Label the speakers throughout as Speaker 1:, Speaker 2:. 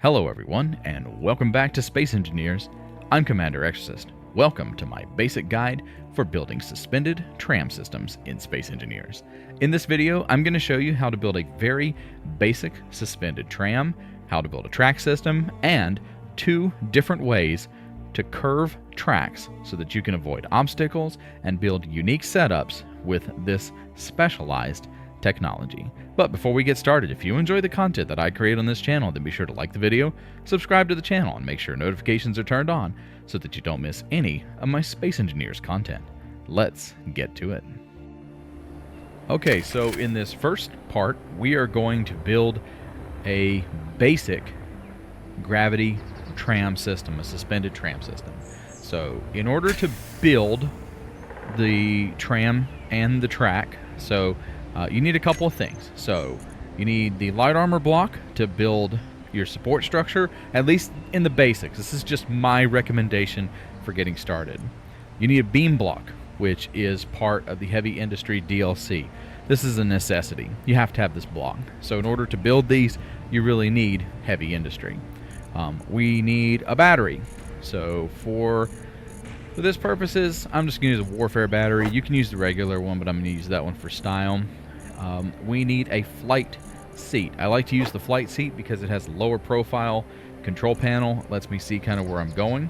Speaker 1: Hello everyone, and welcome back to Space Engineers. I'm Commander Exorcist. Welcome to my basic guide for building suspended tram systems in Space Engineers. In this video, I'm going to show you how to build a very basic suspended tram, how to build a track system, and 2 different ways to curve tracks so that you can avoid obstacles and build unique setups with this specialized technology. But before we get started, if you enjoy the content that I create on this channel, then be sure to like the video, subscribe to the channel, and make sure notifications are turned on so that you don't miss any of my Space Engineers content. Let's get to it. Okay, so in this first part, we are going to build a basic gravity tram system, a suspended tram system. So in order to build the tram and the track, you need a couple of things. So you need the light armor block to build your support structure, at least in the basics. This is just my recommendation for getting started. You need a beam block, which is part of the heavy industry DLC. This is a necessity. You have to have this block. So in order to build these, you really need heavy industry. We need a battery. So for this purposes, I'm just going to use a warfare battery. You can use the regular one, but I'm going to use that one for style. We need a flight seat. I like to use the flight seat because it has a lower profile control panel. It lets me see kind of where I'm going.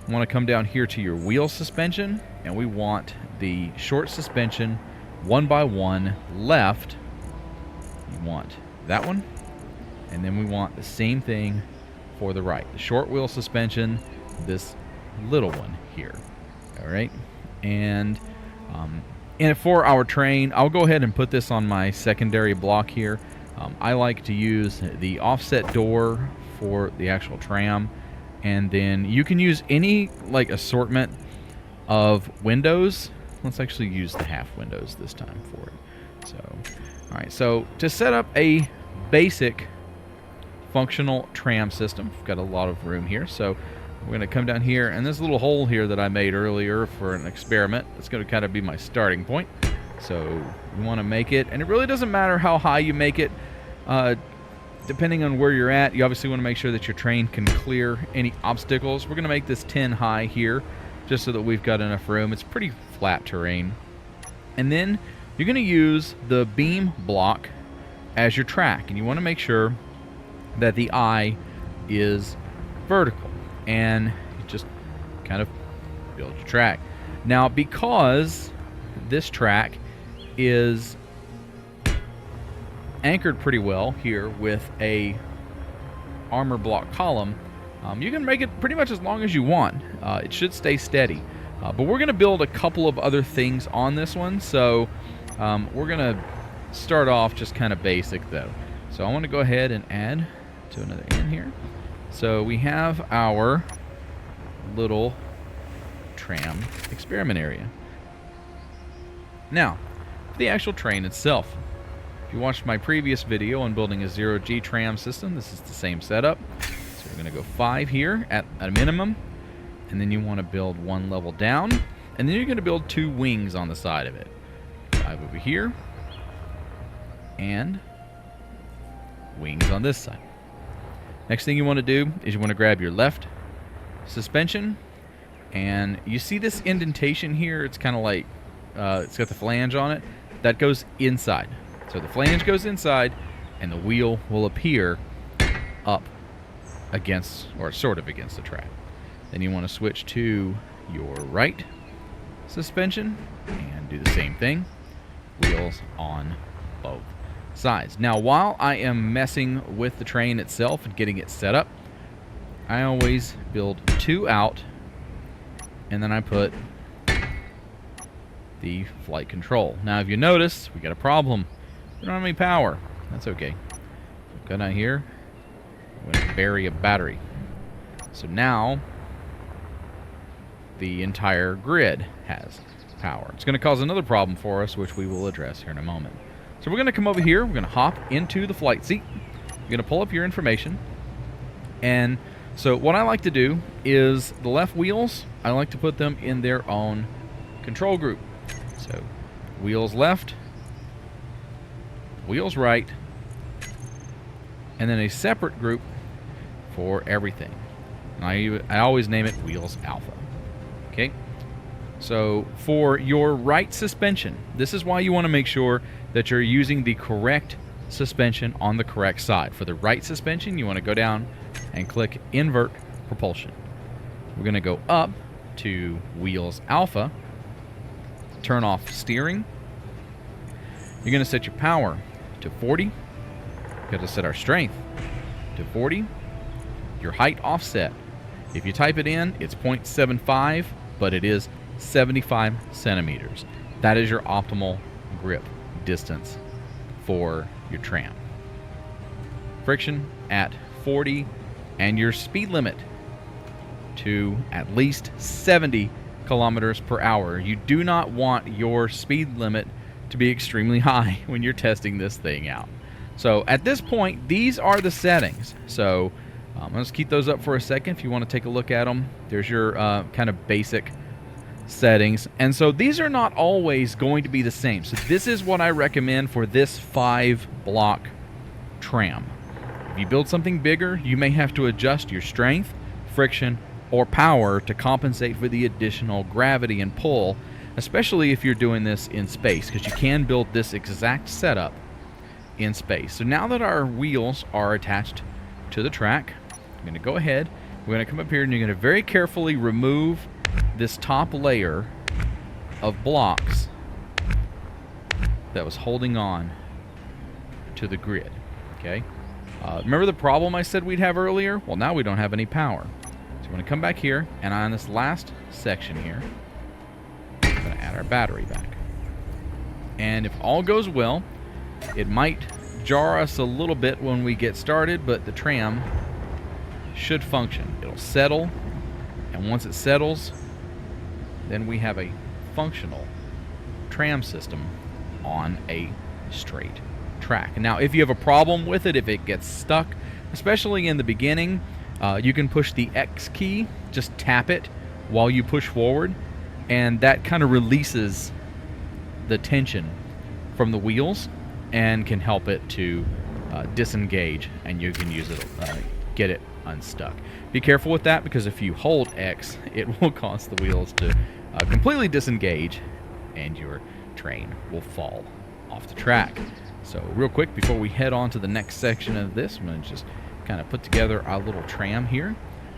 Speaker 1: I want to come down here to your wheel suspension, and we want the short suspension 1x1 left. You want that one, and then we want the same thing for the right. The short wheel suspension, this little one here. All right, and for our train, I'll go ahead and put this on my secondary block here. I like to use the offset door for the actual tram, and then you can use any assortment of windows. Let's actually use the half windows this time for it. So, all right. So to set up a basic functional tram system, we've got a lot of room here. So we're going to come down here, and this little hole here that I made earlier for an experiment, it's going to kind of be my starting point. So you want to make it, and it really doesn't matter how high you make it. Depending on where you're at, you obviously want to make sure that your train can clear any obstacles. We're going to make this 10 high here, just so that we've got enough room. It's pretty flat terrain. And then you're going to use the beam block as your track, and you want to make sure that the eye is vertical, and you just kind of build your track. Now, because this track is anchored pretty well here with a armor block column, you can make it pretty much as long as you want. It should stay steady. But we're going to build a couple of other things on this one, so we're going to start off just kind of basic though. So I want to go ahead and add to another end here. So we have our little tram experiment area. Now, for the actual train itself, if you watched my previous video on building a 0G tram system, this is the same setup. So we're going to go 5 here at a minimum, and then you want to build 1 level down, and then you're going to build 2 wings on the side of it. 5 over here, and wings on this side. Next thing you want to do is you want to grab your left suspension, and you see this indentation here. It's kind of like it's got the flange on it. That goes inside. So the flange goes inside, and the wheel will appear up against, or sort of against, the track. Then you want to switch to your right suspension and do the same thing. Wheels on both sides. Now, while I am messing with the train itself and getting it set up, I always build 2 out, and then I put the flight control. Now, if you notice, we got a problem. We don't have any power. That's okay. Go down here. I'm going to bury a battery. So now the entire grid has power. It's going to cause another problem for us, which we will address here in a moment. So we're going to come over here. We're going to hop into the flight seat. You're going to pull up your information. And so what I like to do is the left wheels, I like to put them in their own control group. So wheels left, wheels right, and then a separate group for everything. And I always name it Wheels Alpha. Okay? So for your right suspension, this is why you want to make sure that you're using the correct suspension on the correct side. For the right suspension, you want to go down and click Invert Propulsion. We're going to go up to Wheels Alpha, turn off steering. You're going to set your power to 40. You've got to set our strength to 40. Your height offset. If you type it in, it's 0.75, but it is 75 centimeters. That is your optimal grip distance for your tram. Friction at 40, and your speed limit to at least 70 kilometers per hour. You do not want your speed limit to be extremely high when you're testing this thing out. So at this point, these are the settings. So let's keep those up for a second if you want to take a look at them. There's your kind of basic settings. And so these are not always going to be the same. So this is what I recommend for this 5-block tram. If you build something bigger, you may have to adjust your strength, friction, or power to compensate for the additional gravity and pull, especially if you're doing this in space, because you can build this exact setup in space. So now that our wheels are attached to the track, I'm going to go ahead, we're going to come up here and you're going to very carefully remove this top layer of blocks that was holding on to the grid. Okay. Remember the problem I said we'd have earlier? Well, now we don't have any power. So we're going to come back here, and on this last section here, we're going to add our battery back. And if all goes well, it might jar us a little bit when we get started, but the tram should function. It'll settle, and once it settles, then we have a functional tram system on a straight track. Now, if you have a problem with it, if it gets stuck, especially in the beginning, you can push the X key, just tap it while you push forward, and that kind of releases the tension from the wheels and can help it to disengage, and you can use it, get it unstuck. Be careful with that, because if you hold X, it will cause the wheels to completely disengage and your train will fall off the track. So real quick, before we head on to the next section of this, I'm going to just kind of put together our little tram here.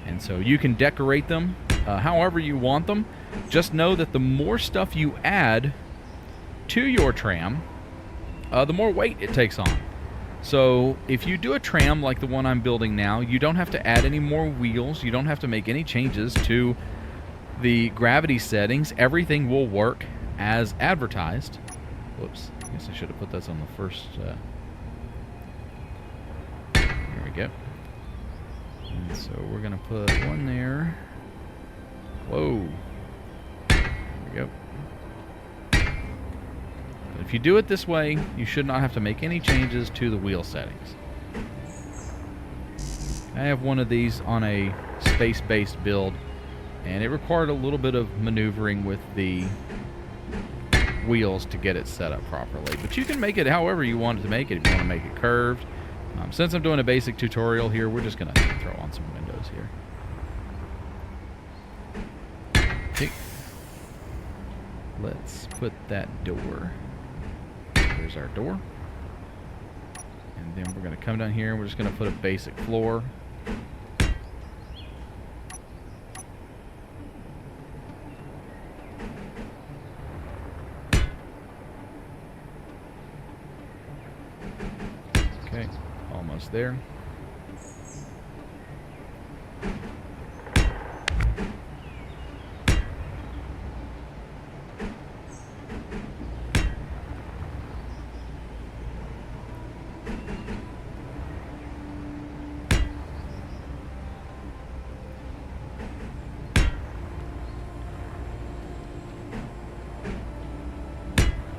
Speaker 1: And so you can decorate them however you want them. Just know that the more stuff you add to your tram, the more weight it takes on. So if you do a tram like the one I'm building now, you don't have to add any more wheels. You don't have to make any changes to the gravity settings. Everything will work as advertised. Whoops, I guess I should have put this on the first. There we go. And so we're going to put one there. Whoa. There we go. But if you do it this way, you should not have to make any changes to the wheel settings. I have one of these on a space-based build, and it required a little bit of maneuvering with the wheels to get it set up properly. But you can make it however you want it to make it. If you want to make it curved. Since I'm doing a basic tutorial here, we're just going to throw on some windows here. Okay. Let's put that door. There's our door. And then we're going to come down here and we're just going to put a basic floor. Okay, almost there.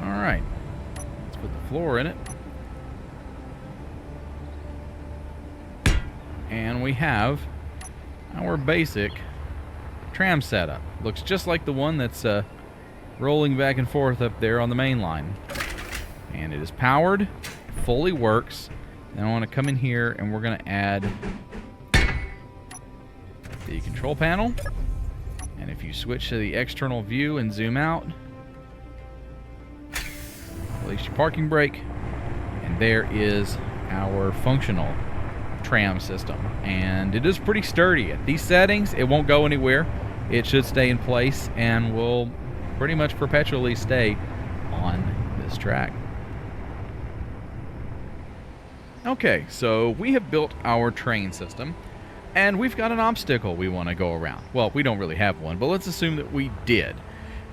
Speaker 1: Alright, let's put the floor in it. And we have our basic tram setup. Looks just like the one that's rolling back and forth up there on the main line. And it is powered, it fully works. Now I want to come in here and we're going to add the control panel. And if you switch to the external view and zoom out, release your parking brake, and there is our functional tram system. And it is pretty sturdy. At these settings, it won't go anywhere. It should stay in place and will pretty much perpetually stay on this track. Okay, so we have built our train system, and we've got an obstacle we want to go around. Well, we don't really have one, but let's assume that we did.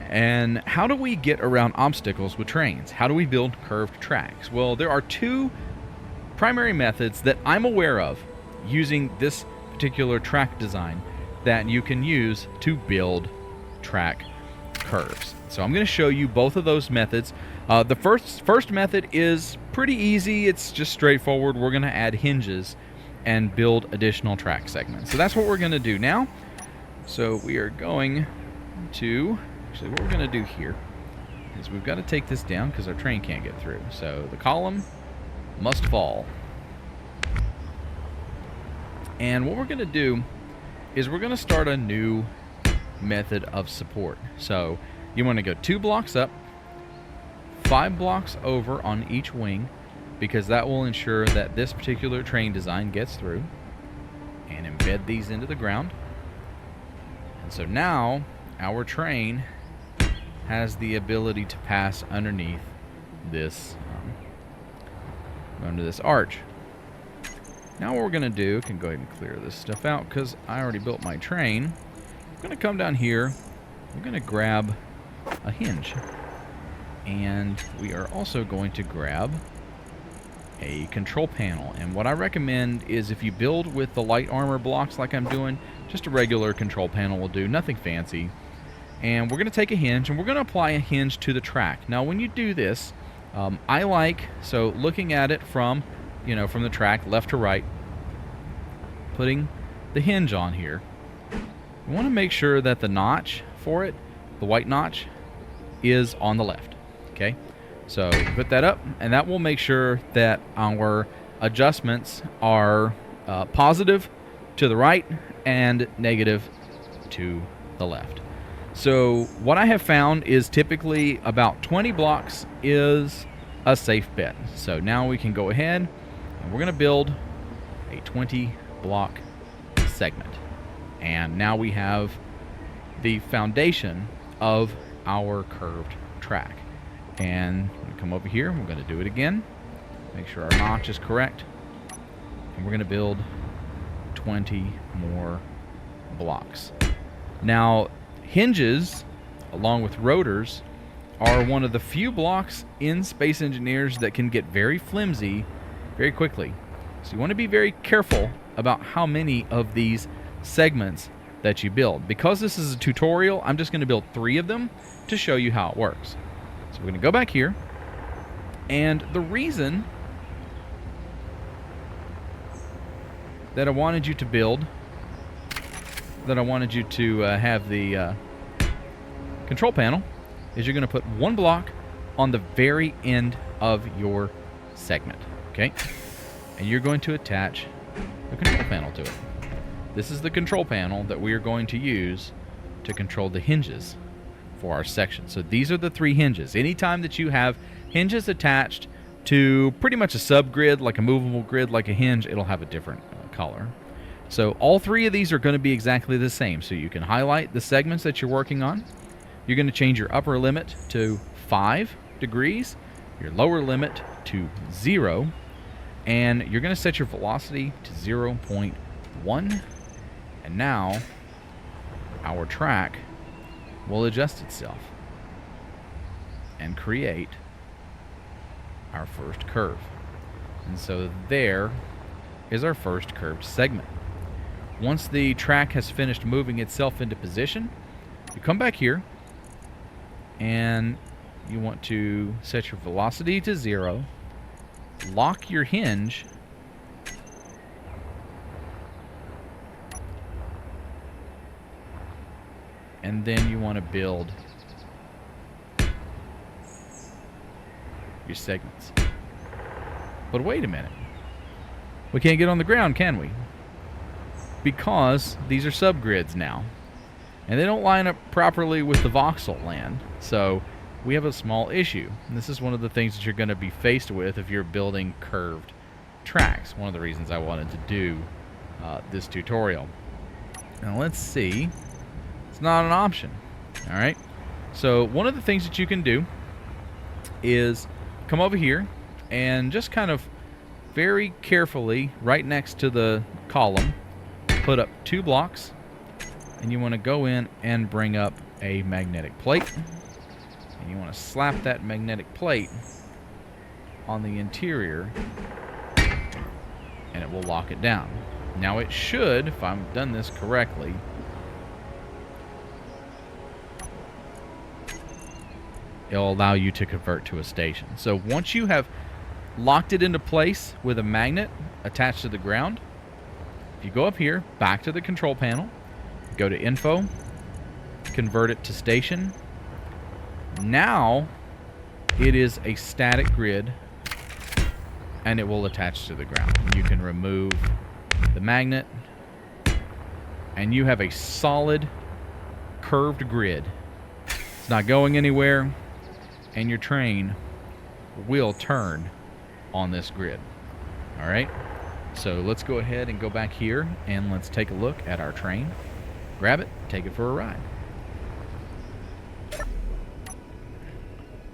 Speaker 1: And how do we get around obstacles with trains? How do we build curved tracks? Well, there are two primary methods that I'm aware of using this particular track design that you can use to build track curves. So I'm going to show you both of those methods. The first method is pretty easy. It's just straightforward. We're going to add hinges and build additional track segments. So that's what we're going to do now. So we are going to, actually what we're going to do here is we've got to take this down because our train can't get through. So the column must fall. And what we're going to do is we're going to start a new method of support. So you want to go 2 blocks up, 5 blocks over on each wing, because that will ensure that this particular train design gets through, and embed these into the ground. And so now our train has the ability to pass underneath this under this arch. Now what we're going to do, I can go ahead and clear this stuff out because I already built my train. I'm going to come down here, we're going to grab a hinge, and we are also going to grab a control panel. And what I recommend is if you build with the light armor blocks like I'm doing, just a regular control panel will do, nothing fancy. And we're going to take a hinge and we're going to apply a hinge to the track. Now when you do this, I like, so looking at it from, from the track left to right, putting the hinge on here, you want to make sure that the notch for it, the white notch, is on the left. Okay, so put that up, and that will make sure that our adjustments are positive to the right and negative to the left. So what I have found is typically about 20 blocks is a safe bet. So now we can go ahead and we're going to build a 20 block segment. And now we have the foundation of our curved track. And we're going to come over here, we're going to do it again, make sure our notch is correct, and we're going to build 20 more blocks. Now hinges along with rotors are one of the few blocks in Space Engineers that can get very flimsy very quickly. So you want to be very careful about how many of these segments that you build. Because this is a tutorial, I'm just going to build 3 of them to show you how it works. So we're going to go back here, and the reason that I wanted you to build, that I wanted you to have the control panel, is you're going to put 1 block on the very end of your segment, okay? And you're going to attach the control panel to it. This is the control panel that we are going to use to control the hinges for our section. So these are the 3 hinges. Anytime that you have hinges attached to pretty much a subgrid, like a movable grid, like a hinge, it'll have a different color. So all 3 of these are going to be exactly the same. So you can highlight the segments that you're working on. You're going to change your upper limit to 5 degrees, your lower limit to 0, and you're going to set your velocity to 0.1. And now our track will adjust itself and create our first curve. And so there is our first curved segment. Once the track has finished moving itself into position, you come back here and you want to set your velocity to 0, lock your hinge, and then you want to build your segments. But wait a minute. We can't get on the ground, can we? because these are subgrids now. And they don't line up properly with the voxel land. So we have a small issue. And this is one of the things that you're going to be faced with if you're building curved tracks. One of the reasons I wanted to do this tutorial. Now let's see. It's not an option. Alright. So one of the things that you can do is come over here and just kind of very carefully, right next to the column, put up 2 blocks. And you want to go in and bring up a magnetic plate. And you want to slap that magnetic plate on the interior, and it will lock it down. Now it should, if I've done this correctly, it'll allow you to convert to a station. So once you have locked it into place with a magnet attached to the ground, if you go up here, back to the control panel, go to Info, convert it to Station. Now it is a static grid, and it will attach to the ground. You can remove the magnet, and you have a solid curved grid. It's not going anywhere, and your train will turn on this grid. Alright, so let's go ahead and go back here, and let's take a look at our train. Grab it, take it for a ride.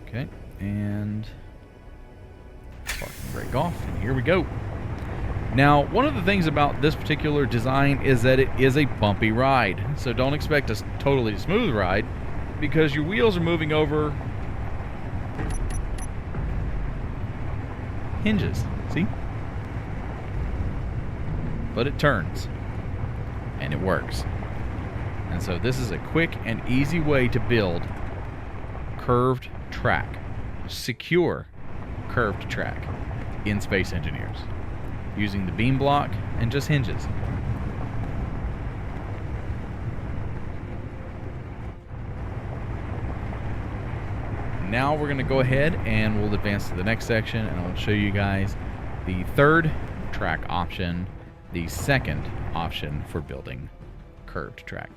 Speaker 1: Okay, and parking brake off, and here we go. Now, one of the things about this particular design is that it is a bumpy ride. So don't expect a totally smooth ride, because your wheels are moving over hinges, see? But it turns, and it works. And so this is a quick and easy way to build curved track, secure curved track in Space Engineers, using the beam block and just hinges. Now we're going to go ahead and we'll advance to the next section, and I'll show you guys the third track option, the second option for building curved track.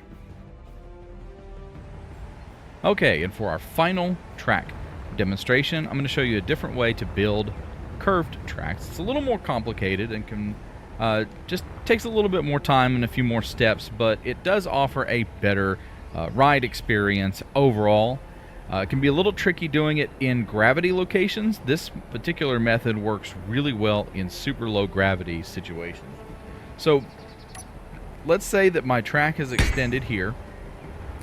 Speaker 1: Okay, and for our final track demonstration, I'm going to show you a different way to build curved tracks. It's a little more complicated and can just takes a little bit more time and a few more steps, but it does offer a better ride experience overall. It can be a little tricky doing it in gravity locations. This particular method works really well in super low gravity situations. So let's say that my track is extended here,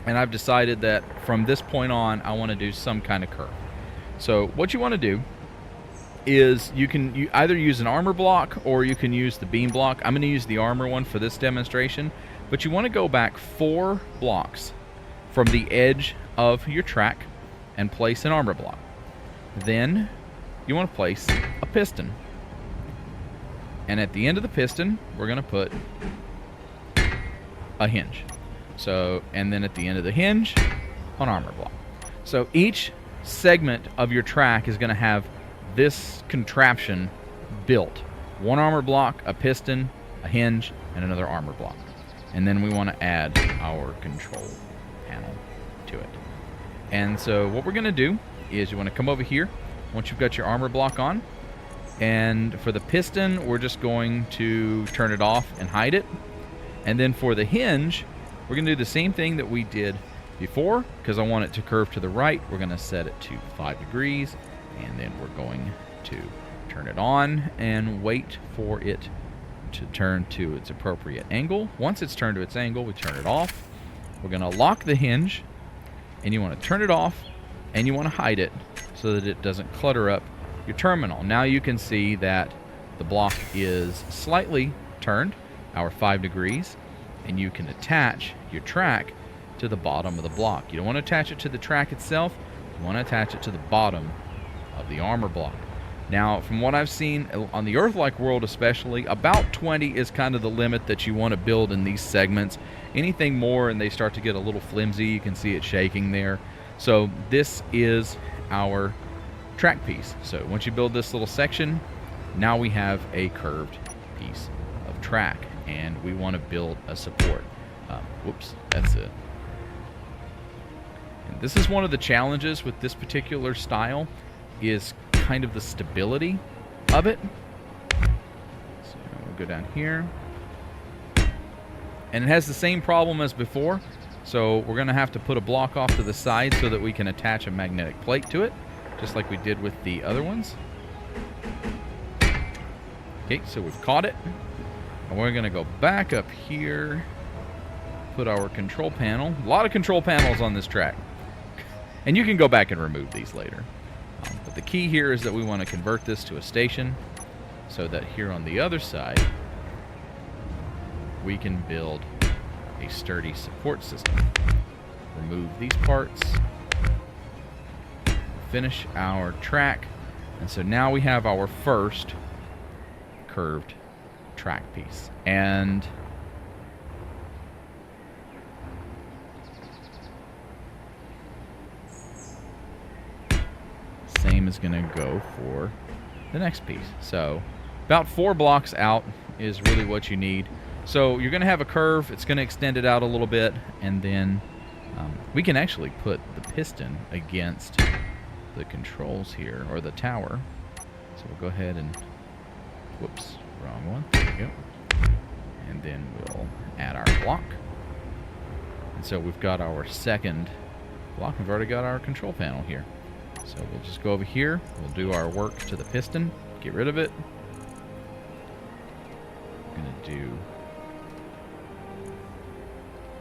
Speaker 1: and I've decided that from this point on I want to do some kind of curve. So what you want to do is you either use an armor block or you can use the beam block. I'm going to use the armor one for this demonstration, but you want to go back 4 blocks from the edge of your track and place an armor block. Then you want to place a piston, and at the end of the piston we're going to put a hinge. So, and then at the end of the hinge, an armor block. So each segment of your track is going to have this contraption built. One armor block, a piston, a hinge, and another armor block. And then we want to add our control panel to it. And so what we're going to do is you want to come over here once you've got your armor block on. And for the piston, we're just going to turn it off and hide it. And then for the hinge, we're going to do the same thing that we did before. Because I want it to curve to the right, we're going to set it to 5 degrees. And then we're going to turn it on and wait for it to turn to its appropriate angle. Once it's turned to its angle, we turn it off. We're going to lock the hinge, and you want to turn it off, and you want to hide it so that it doesn't clutter up your terminal. Now you can see that the block is slightly turned, our 5 degrees, and you can attach your track to the bottom of the block. You don't want to attach it to the track itself, you want to attach it to the bottom of the armor block. Now, from what I've seen on the Earth-like world especially, about 20 is kind of the limit that you want to build in these segments. Anything more and they start to get a little flimsy, you can see it shaking there. So this is our track piece. So once you build this little section, now we have a curved piece of track. and we want to build a support. Whoops, that's it. And this is one of the challenges with this particular style, is kind of the stability of it. So we'll go down here. And it has the same problem as before. So we're going to have to put a block off to the side so that we can attach a magnetic plate to it, just like we did with the other ones. Okay, so we've caught it. And we're going to go back up here, put our control panel. A lot of control panels on this track. And you can go back and remove these later. But the key here is that we want to convert this to a station so that here on the other side, we can build a sturdy support system. Remove these parts. Finish our track. And so now we have our first curved track piece. And same is going to go for the next piece. So about 4 blocks out is really what you need. So you're going to have a curve. It's going to extend it out a little bit, and then we can actually put the piston against the controls here, or the tower. So we'll go ahead and, whoops, wrong one. There we go. And then we'll add our block. And so we've got our second block. We've already got our control panel here. So we'll just go over here. We'll do our work to the piston. Get rid of it. We're going to do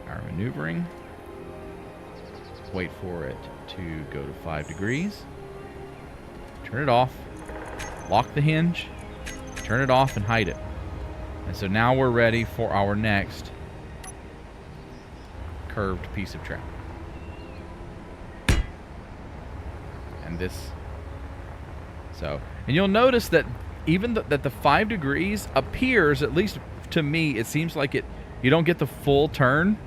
Speaker 1: our maneuvering. Wait for it to go to 5 degrees. Turn it off. Lock the hinge. Turn it off and hide it. And so now we're ready for our next curved piece of track. And this. So, and you'll notice that even that the 5 degrees appears, at least to me, it seems like you don't get the full turn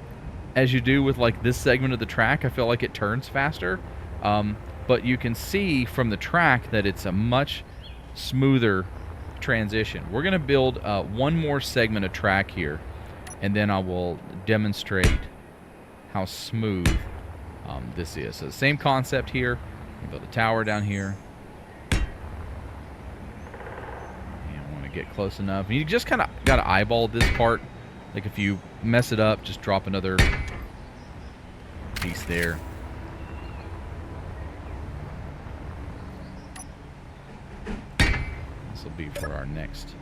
Speaker 1: as you do with like this segment of the track. I feel like it turns faster, but you can see from the track that it's a much smoother transition. We're going to build one more segment of track here, and then I will demonstrate how smooth this is. So the same concept here. We build a tower down here, and I want to get close enough. And you just kind of got to eyeball this part. Like if you mess it up, just drop another piece there. This will be for our next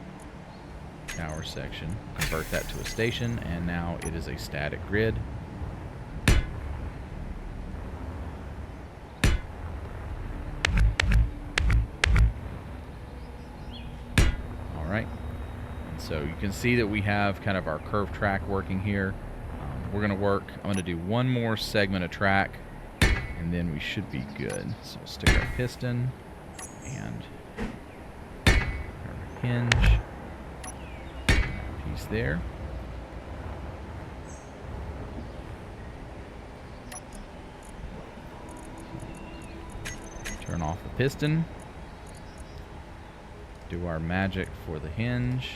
Speaker 1: tower section. Convert that to a station, and now it is a static grid. All right. So you can see that we have kind of our curved track working here. We're going to work, I'm going to do one more segment of track, and then we should be good. So we'll stick our piston and our hinge piece there. Turn off the piston. Do our magic for the hinge.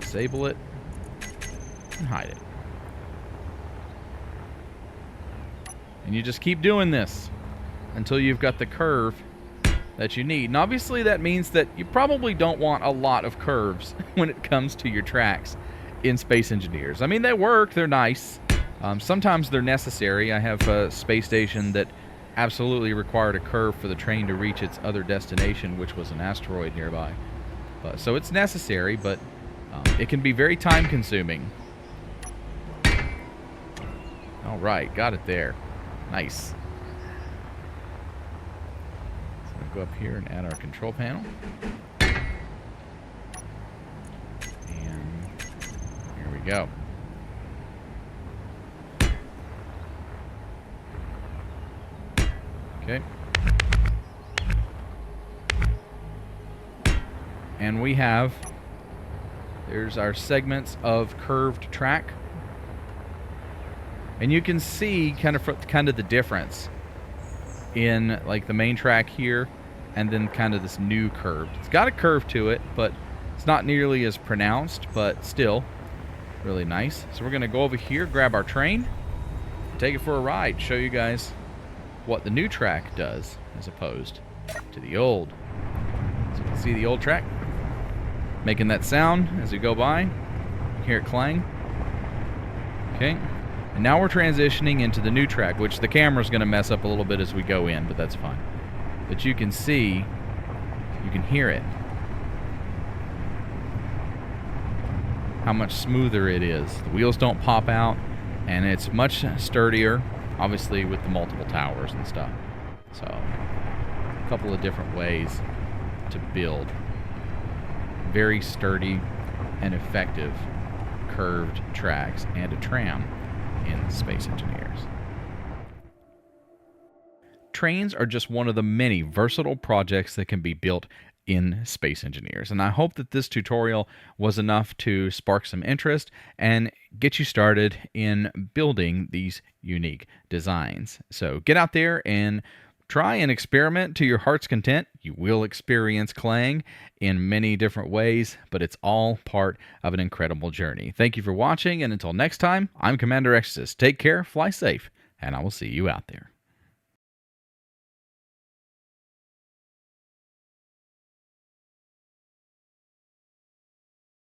Speaker 1: Disable it and hide it. And you just keep doing this until you've got the curve that you need. And obviously that means that you probably don't want a lot of curves when it comes to your tracks in Space Engineers. I mean, they work, they're nice. Sometimes they're necessary. I have a space station that absolutely required a curve for the train to reach its other destination, which was an asteroid nearby. So it's necessary, but it can be very time-consuming. All right, got it there. Nice. So we'll go up here and add our control panel. And here we go. Okay. And we have, there's our segments of curved track. And you can see kind of the difference in like the main track here and then kind of this new curve. It's got a curve to it, but it's not nearly as pronounced, but still really nice. So we're going to go over here, grab our train, take it for a ride, show you guys what the new track does as opposed to the old. So you can see the old track making that sound as we go by. You can hear it clang. Okay. And now we're transitioning into the new track, which the camera's going to mess up a little bit as we go in, but that's fine. But you can see, you can hear it, how much smoother it is. The wheels don't pop out, and it's much sturdier, obviously with the multiple towers and stuff. So, a couple of different ways to build very sturdy and effective curved tracks and a tram in Space Engineers. Trains are just one of the many versatile projects that can be built in Space Engineers, and I hope that this tutorial was enough to spark some interest and get you started in building these unique designs. So get out there and try and experiment to your heart's content. You will experience clang in many different ways, but it's all part of an incredible journey. Thank you for watching, and until next time, I'm Commander Exorcist. Take care, fly safe, and I will see you out there.